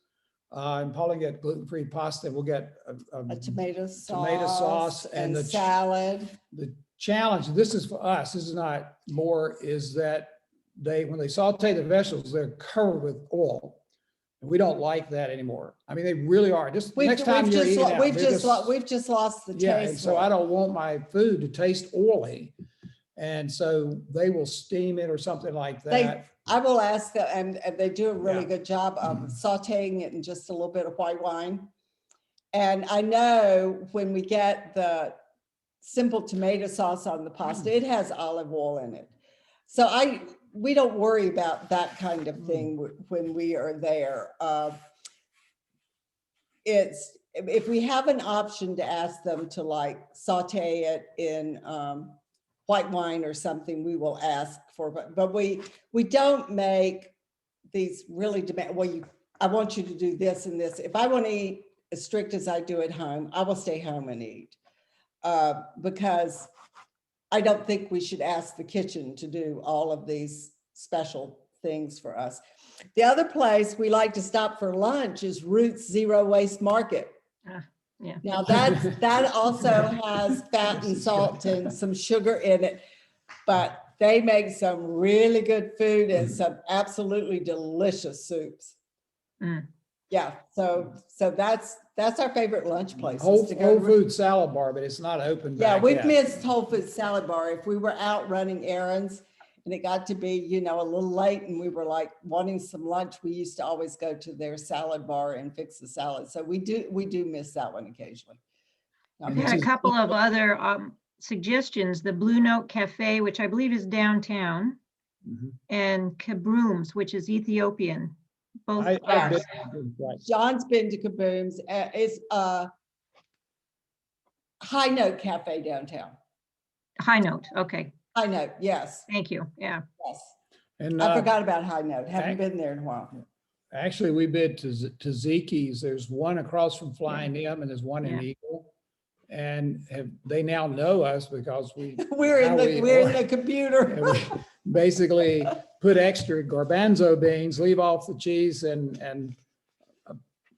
and Paula get gluten-free pasta. We'll get A tomato tomato sauce and the salad. The challenge, this is for us, this is not more, is that when they saute the vegetables, they're covered with oil. And we don't like that anymore. I mean, they really are. Just next time you're eating out, We've they're just lost the taste. yeah, and so for it. I don't want my food to taste oily. And so they will steam it or something like that. I will ask them, and they do a really Yeah. good job of sauteing it in just a little bit of white wine. And I know when we get the simple tomato sauce on the pasta, it has olive oil in it. So we don't worry about that kind of thing when we are there. It's, if we have an option to ask them to like saute it in white wine or something, we will ask for, but we don't make these really demand, well, I want you to do this and this. If I want to eat as strict as I do at home, I will stay home and eat. Because I don't think we should ask the kitchen to do all of these special things for us. The other place we like to stop for lunch is Roots Zero Waste Market. Yeah. Now that also has fat and salt and some sugar in it, but they make some really good food and some absolutely delicious soups. Mm. Yeah, so that's our favorite lunch place. Whole food salad bar, but it's not open Yeah, back we've yet. missed Whole Foods salad bar. If we were out running errands and it got to be, a little late and we were like wanting some lunch, we used to always go to their salad bar and fix the salad. So we do miss that one occasionally. I've had a couple of other suggestions, the Blue Note Cafe, which I believe is downtown, Mhm. and Kabrooms, which is Ethiopian. Both I've are been- right. John's been to Kaboom's. It's High Note Cafe downtown. High Note. Okay, High Note, yes, thank you. Yeah. yes. And I forgot about High Note. Haven't been there in a while. actually, we've been to Zeke's. There's one across from Flying M and there's one in Yeah. Eagle. And they now know us because We're in the computer. and we basically put extra garbanzo beans, leave off the cheese, and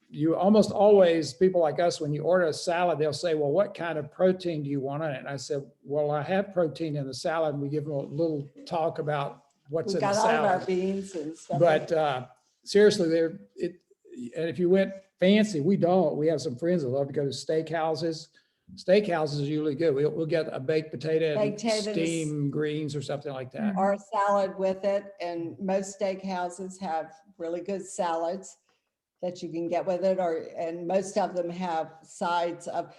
you almost always, people like us, when you order a salad, they'll say, well, what kind of protein do you want in it? And I said, well, I have protein in the salad. And we give them a little talk about what's We've in the got all of our salad. beans and stuff. But seriously, and if you went fancy, we don't. We have some friends that love to go to steakhouses. Steakhouses are usually good. We'll get a baked potato and Baked potatoes. steam greens or something like that. Or a salad with it. And most steakhouses have really good salads that you can get with it, and most of them have sides of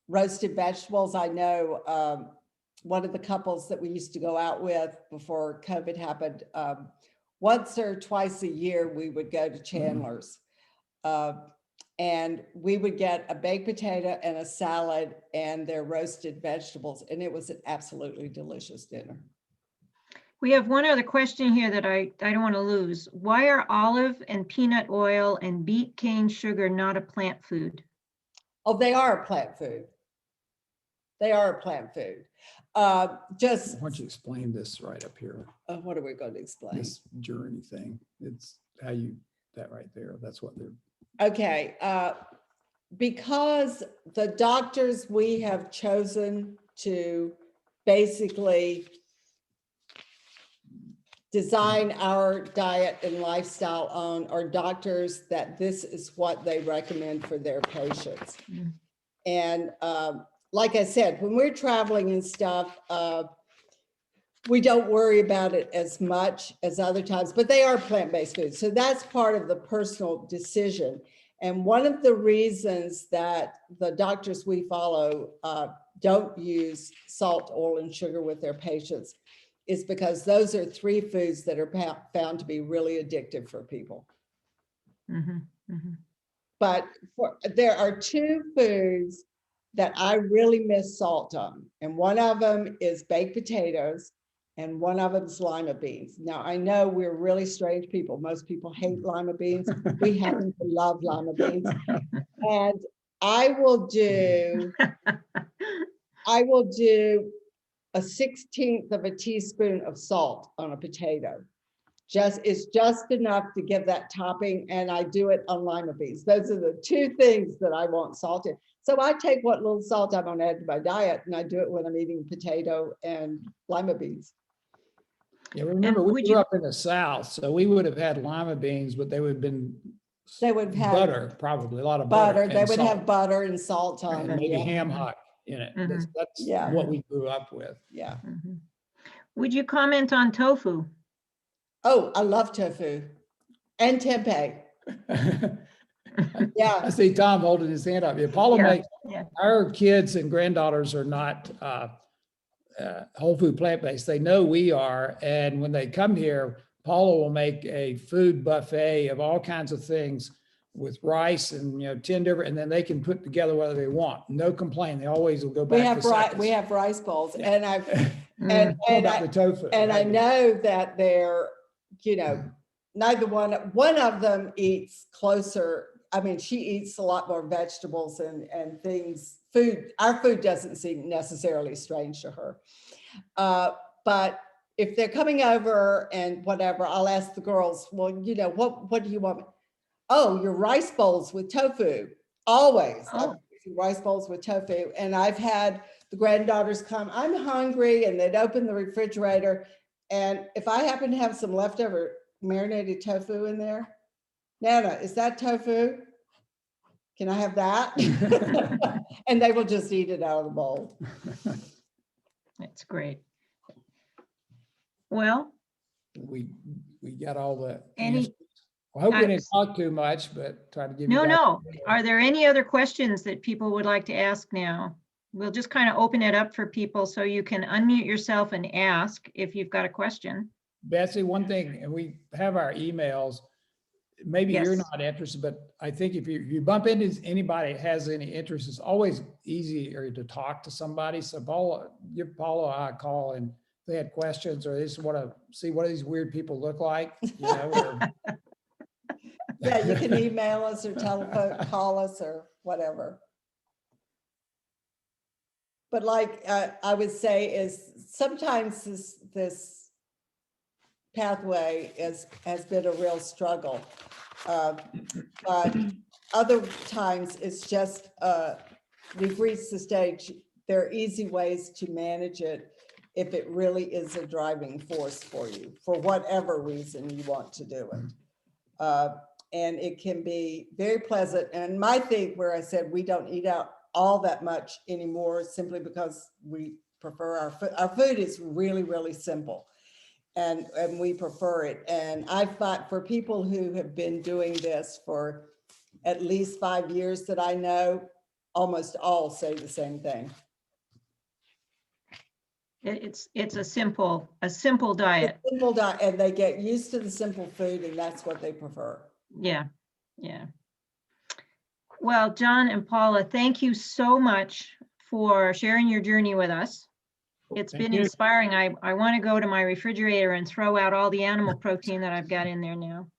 roasted vegetables. I know one of the couples that we used to go out with before COVID happened, once or twice a year, we would go to Chandler's. And we would get a baked potato and a salad and their roasted vegetables. And it was an absolutely delicious dinner. We have one other question here that I don't want to lose. Why are olive and peanut oil and beet cane sugar not a plant food? Oh, they are a plant food. They are a plant food. Why don't you explain this right up here, What are we going to explain? this journey thing? It's that right there. That's what they're Okay, because the doctors we have chosen to basically design our diet and lifestyle on are doctors that this is what they recommend for their patients. Mm. And like I said, when we're traveling and stuff, we don't worry about it as much as other times, but they are plant-based foods. So that's part of the personal decision. And one of the reasons that the doctors we follow don't use salt, oil, and sugar with their patients is because those are 3 foods that are found to be really addictive for people. Mhm, mhm. But there are 2 foods that I really miss salt on. And one of them is baked potatoes, and one of them is lima beans. Now, I know we're really strange people. Most people hate lima beans. We happen to love lima beans. And I will do a 1/16 of a teaspoon of salt on a potato. It's just enough to give that topping, and I do it on lima beans. Those are the 2 things that I want salted. So I take what little salt I'm gonna add to my diet, and I do it when I'm eating potato and lima beans. Yeah, remember, And we would grew you- up in the South, so we would have had lima beans, but they would have been They would have butter, probably a lot of butter. They and would salt, have butter and salt on and them. maybe Yeah. ham hock in it. Mhm. That's Yeah. what we grew up with. Yeah. Mhm. Would you comment on tofu? Oh, I love tofu and tempeh. Yeah. I see Tom holding his hand up. Yeah, Paula Yeah, makes, yeah. our kids and granddaughters are not whole food plant-based. They know we are. And when they come here, Paula will make a food buffet of all kinds of things with rice and, 10 different, and then they can put together whatever they want. No complaint. They always will go We back have to seconds. we have rice bowls, Yeah. and I've Mm. What about the tofu? and I Maybe. know that they're, neither one of them eats closer. I mean, she eats a lot more vegetables and things. Our food doesn't seem necessarily strange to her. But if they're coming over and whatever, I'll ask the girls, well, what do you want? Oh, your rice bowls with tofu. Always. Oh. Rice bowls with tofu. And I've had the granddaughters come, I'm hungry, and they'd open the refrigerator. And if I happen to have some leftover marinated tofu in there, Nana, is that tofu? Can I have that? And they will just eat it out of the bowl. That's great. Well, We got all the Any- answers. I hope we didn't talk too much, but try to give you guys. no. Are there any other questions that people would like to ask now? We'll just kind of open it up for people so you can unmute yourself and ask if you've got a question. Betsy, one thing, and we have our emails. Maybe you're Yes. not interested, but I think if you bump into anybody that has any interest, it's always easier to talk to somebody. So Paula, give Paula a call, and if they had questions or they just want to see what these weird people look like, or Yeah, you can email us or telephone, call us or whatever. But like I would say is sometimes this pathway has been a real struggle. But other times it's just, we've reached the stage, there are easy ways to manage it if it really is a driving force for you, for whatever reason you want to do it. And it can be very pleasant. And my thing where I said we don't eat out all that much anymore simply because we prefer our food. Our food is really, really simple. And we prefer it. And I thought for people who have been doing this for at least 5 years that I know, almost all say the same thing. It's a simple diet. It's simple diet, and they get used to the simple food, and that's what they prefer. Yeah. Well, John and Paula, thank you so much for sharing your journey with us. It's been inspiring. I want to go to my refrigerator and throw out all the animal protein that I've got in there now.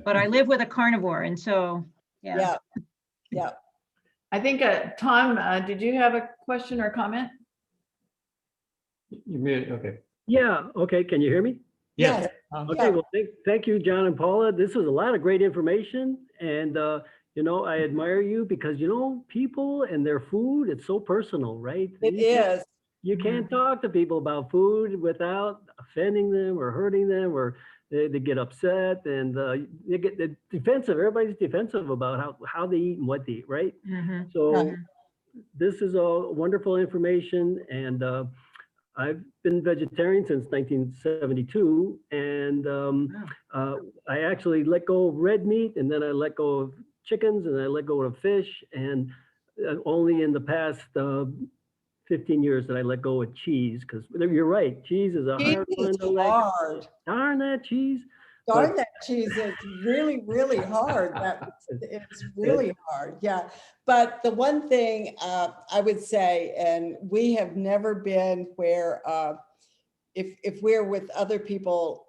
But I live with a carnivore, and so, yeah. I think, Tom, did you have a question or comment? You muted, okay. Yeah, okay, can you hear me? Yes. Okay, well, thank you, John and Paula. This was a lot of great information, and I admire you because, people and their food, it's so personal, right? It You can't- is. You can't talk to people about food without offending them or hurting them, or they get upset and they get defensive. Everybody's defensive about how they eat and what they eat, right? Mhm. So Right. this is all wonderful information, and I've been vegetarian since 1972, and I actually let go of red meat, and then I let go of chickens, and I let go of fish, and only in the past 15 years that I let go of cheese, because you're right, cheese is a Cheese hard is one to let. hard. Darn that cheese. Darn that cheese, it's really, really hard. It's really hard, yeah. But the one thing I would say, and we have never been where if we're with other people,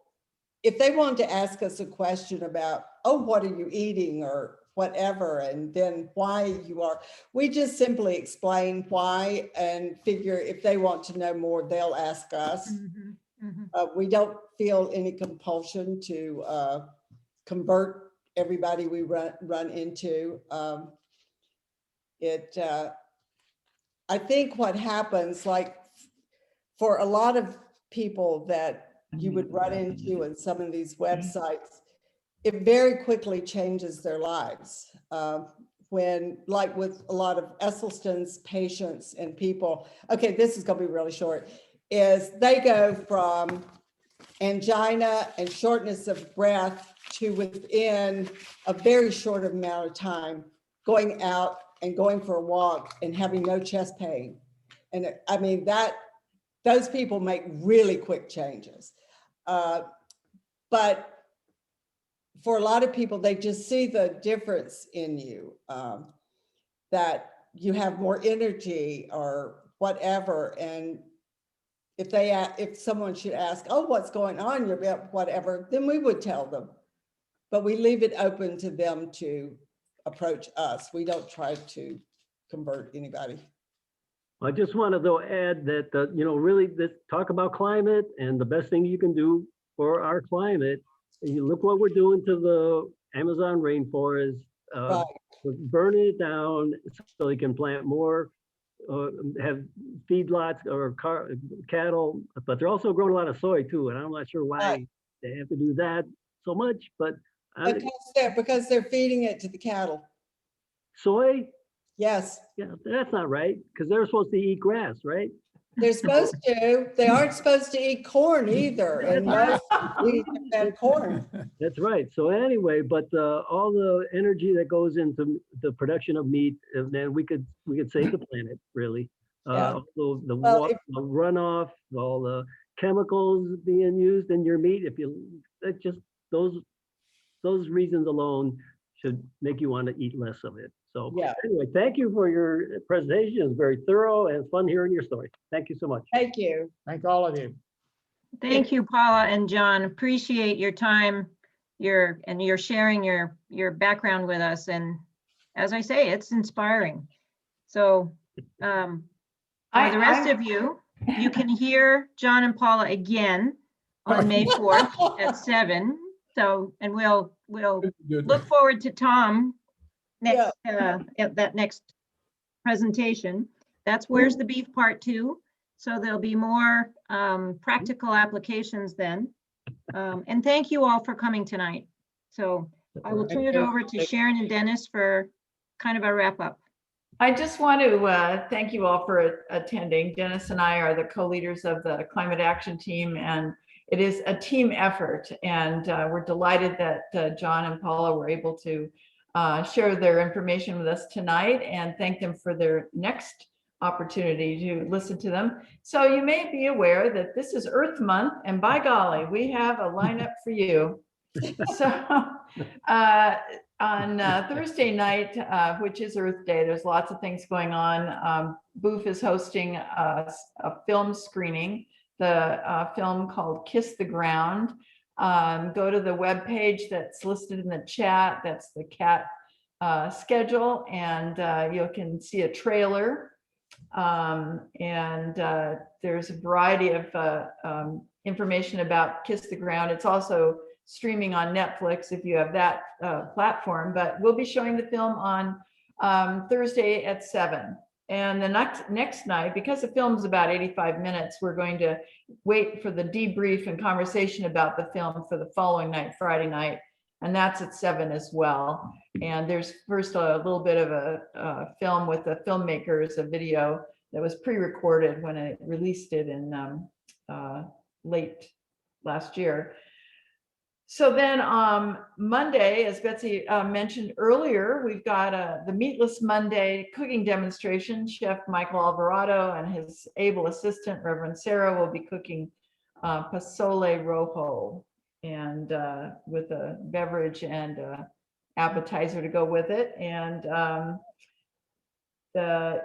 if they want to ask us a question about, oh, what are you eating or whatever, and then why you are, we just simply explain why and figure if they want to know more, they'll ask us. Mhm. Mhm. We don't feel any compulsion to convert everybody we run into. I think what happens, like for a lot of people that you would run into in some of these websites, it very quickly changes their lives. When, like with a lot of Esselstyn's patients and people, okay, this is gonna be really short, is they go from angina and shortness of breath to within a very short amount of time, going out and going for a walk and having no chest pain. And I mean, those people make really quick changes. But for a lot of people, they just see the difference in you, that you have more energy or whatever. And if someone should ask, oh, what's going on, you're whatever, then we would tell them. But we leave it open to them to approach us. We don't try to convert anybody. I just want to though add that, really this talk about climate and the best thing you can do for our climate. And you look what we're doing to the Amazon rainforest, Right. we're burning it down so they can plant more, have feedlots or cattle, but they're also growing a lot of soy too. And I'm not sure why Right. they have to do that so much, but Because they're feeding it to the cattle. soy, Yes, yeah, that's not right, because they're supposed to eat grass, right? they're supposed to. They aren't supposed to eat corn either. And most we have corn. That's right. So anyway, but all the energy that goes into the production of meat, and then we could save the planet, really. Yeah. Also the Well, the runoff, all the chemicals being used in your meat. If you just those reasons alone should make you want to eat less of it. So Yeah. anyway, thank you for your presentation. It was very thorough and fun hearing your story. Thank you so much. Thank you. Thank all of you. Thank you, Paula and John. Appreciate your time, your sharing your background with us. And as I say, it's inspiring. So for the rest of you, you can hear John and Paula again on May 4th at 7. So, and we'll look forward to Tom next at that next presentation. That's Where's the Beef Part 2. So there'll be more practical applications then. And thank you all for coming tonight. So I will turn it over to Sharon and Dennis for kind of a wrap up. I just want to thank you all for attending. Dennis and I are the co-leaders of the Climate Action Team, and it is a team effort. And we're delighted that John and Paula were able to share their information with us tonight, and thank them for their next opportunity to listen to them. So you may be aware that this is Earth Month, and by golly, we have a lineup for you. So on Thursday night, which is Earth Day, there's lots of things going on. Booth is hosting a film screening, the film called Kiss the Ground. Go to the webpage that's listed in the chat. That's the CAT schedule, and you can see a trailer. There's a variety of information about Kiss the Ground. It's also streaming on Netflix if you have that platform. But we'll be showing the film on Thursday at 7. And the next night, because the film is about 85 minutes, we're going to wait for the debrief and conversation about the film for the following night, Friday night. And that's at 7 as well. And there's first a little bit of a film with the filmmakers, a video that was pre-recorded when I released it in late last year. So then Monday, as Betsy mentioned earlier, we've got the Meatless Monday cooking demonstration. Chef Michael Alvarado and his able assistant, Reverend Sarah, will be cooking pozole rojo, and with a beverage and appetizer to go with it. And the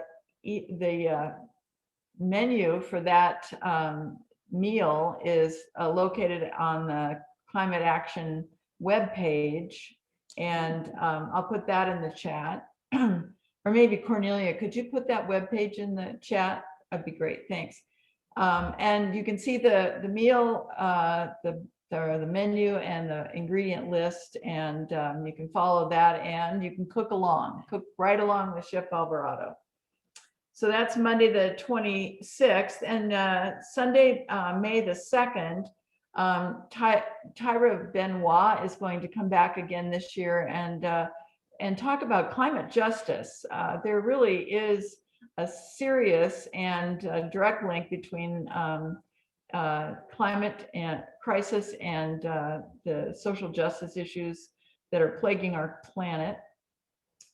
menu for that meal is located on the Climate Action webpage, and I'll put that in the chat. Or maybe Cornelia, could you put that webpage in the chat? That'd be great, thanks. And you can see the meal, the menu and the ingredient list, and you can follow that, and you can cook right along with Chef Alvarado. So that's Monday the 26th, and Sunday, May the 2nd, Tyra Benoit is going to come back again this year and talk about climate justice. There really is a serious and direct link between climate and crisis and the social justice issues that are plaguing our planet.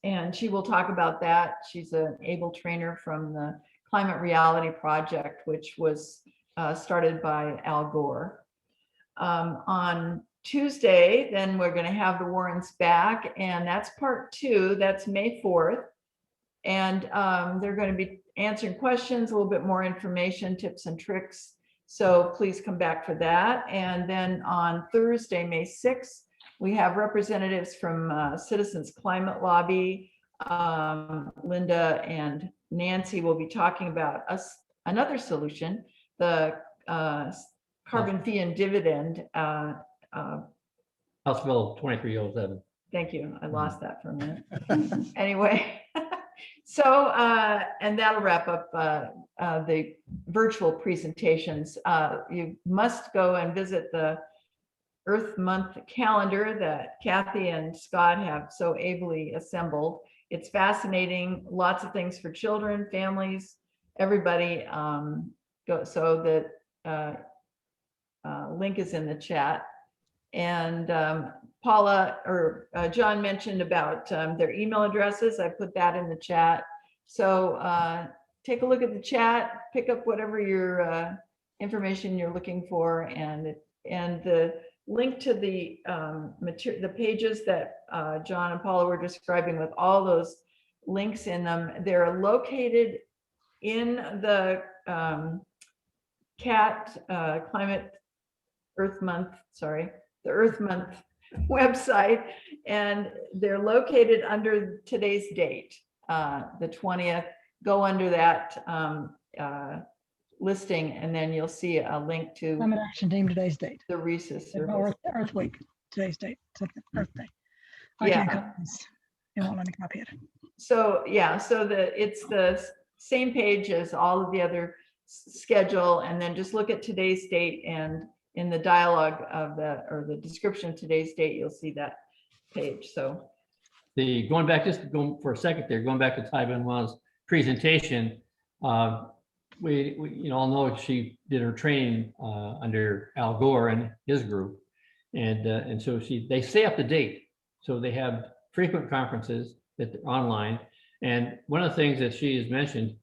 And she will talk about that. She's an able trainer from the Climate Reality Project, which was started by Al Gore. On Tuesday, then we're going to have the Warrens back, and that's part 2. That's May 4th. And they're going to be answering questions, a little bit more information, tips and tricks. So please come back for that. And then on Thursday, May 6th, we have representatives from Citizens Climate Lobby. Linda and Nancy will be talking about another solution, the carbon fee and dividend. House Bill 2307. Thank you. I lost that for a minute. Anyway, so and that'll wrap up the virtual presentations. You must go and visit the Earth Month calendar that Kathy and Scott have so ably assembled. It's fascinating. Lots of things for children, families, everybody. So that link is in the chat. And Paula or John mentioned about their email addresses. I put that in the chat. So take a look at the chat, pick up whatever your information you're looking for, and the link to the the pages that John and Paula were describing with all those links in them. They're located in the Climate Earth Month, sorry, the Earth Month website, and they're located under today's date, the 20th. Go under that listing, and then you'll see a link to Climate Action Team today's date. the Reese's Or service. Earth Week, today's date. It's Earth Day. I Yeah. can't copy this. It won't let me copy it. So yeah, so it's the same page as all of the other schedule, and then just look at today's date, and in the dialogue of the description of today's date, you'll see that page. So Going back for a second there, going back to Ty Benoit's presentation, we all know she did her training under Al Gore and his group, and so they stay up to date. So they have frequent conferences that are online, and one of the things that she has mentioned,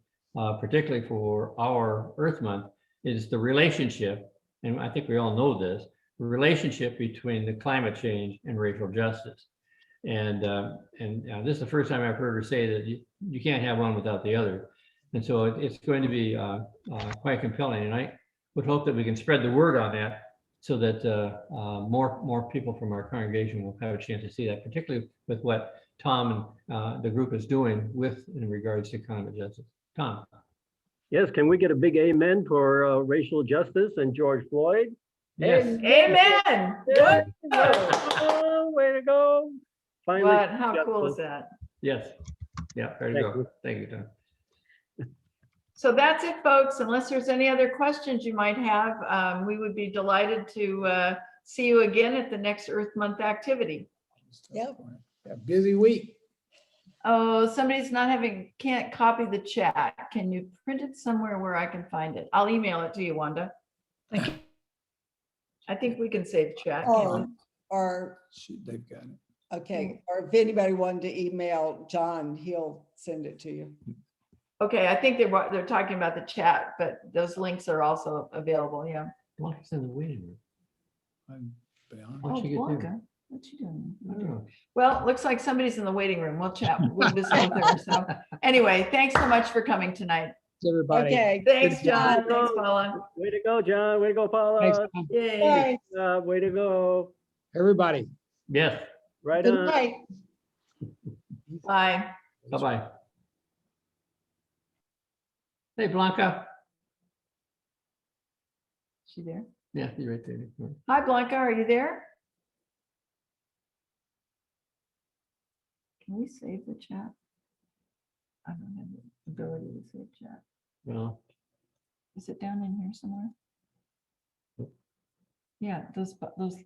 particularly for our Earth Month, is the relationship, and I think we all know this, the relationship between the climate change and racial justice. And this is the first time I've heard her say that you can't have one without the other. And so it's going to be quite compelling. And I would hope that we can spread the word on that so that more people from our congregation will have a chance to see that, particularly with what Tom and the group is doing in regards to climate justice. Tom. Yes, can we get a big amen for racial justice and George Floyd? Yes. Amen. Yeah. Whoa. Way to go. Finally. What? How cool is that? Yes. Yeah, there you Thank go. you. Thank you, Tom. So that's it, folks. Unless there's any other questions you might have, we would be delighted to see you again at the next Earth Month activity. Yep. Yeah, busy week. Oh, somebody's can't copy the chat. Can you print it somewhere where I can find it? I'll email it to you, Wanda. Thank you. I think we can save chat. Oh, can't or, They've got it. okay, or if anybody wanted to email John, he'll send it to you. we? Okay, I think they're talking about the chat, but those links are also available. Yeah. Blanca's in the waiting room. I'm beyond. What'd Oh, she get to? Blanca, what's she doing? I don't know. Well, looks like somebody's in the waiting room. We'll chat. We'll visit with her. So anyway, thanks so much for coming tonight. Everybody. Okay. Thanks, Good job. John. Thanks, Paula. Way to go, John. Way to go, Thanks, Paula. Tom. Yay. Bye. Way to go. Everybody. Yes. Right Good on. night. Bye. Bye-bye. Hey, Blanca. She there? Yeah, you're right there. Hi, Blanca. Are you there? Can we save the chat? I don't have the ability to save chat. Well, Is it down in here somewhere? Yeah, those buttons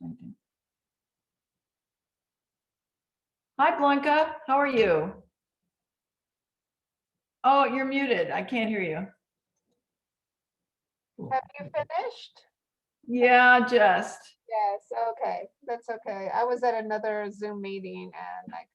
right there. Hi, Blanca. How are you? Oh, you're muted. I can't hear you. Have you finished? Yeah, just. Yes, okay, that's okay. I was at another Zoom meeting and I